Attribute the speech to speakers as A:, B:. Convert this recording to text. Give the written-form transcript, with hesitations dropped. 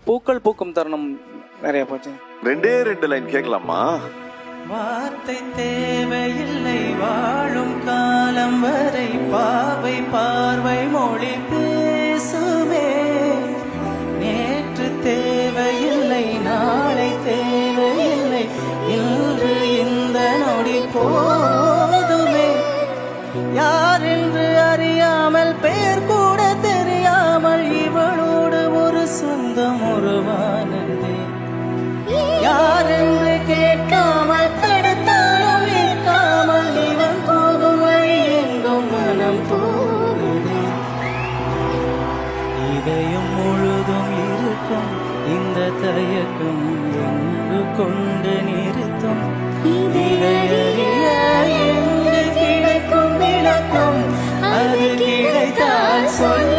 A: பூக்கள் பூக்கும் தருணம் நிறைய போச்சு.
B: 2 லைன் கேட்கலாமா?
C: வார்த்தை தேவையில்லை வாழும் காலம் வரை பாவை பார்வை மொழி பேசுமே. நேற்று தேவையில்லை நாளை தேவையில்லை இன்று இந்த நொடி போதுமே. யார் என்று அறியாமல் பெயர் கூட தெரியாமல் இவளோடு ஒரு சொந்தம் உருவானதே. யார் என்று கேட்காமல் தடுத்தாலும் நிற்காமல் இவன் போகும் வழி எங்கும் மனம் போகுதே. இதயம் முழுதும் இருக்கும் இந்த தயக்கம் எங்கு கொண்டு நிறுத்தும். இதையறிய எங்கு கிடைக்கும் விளக்கம் அது கிடைத்தால் சொல்ல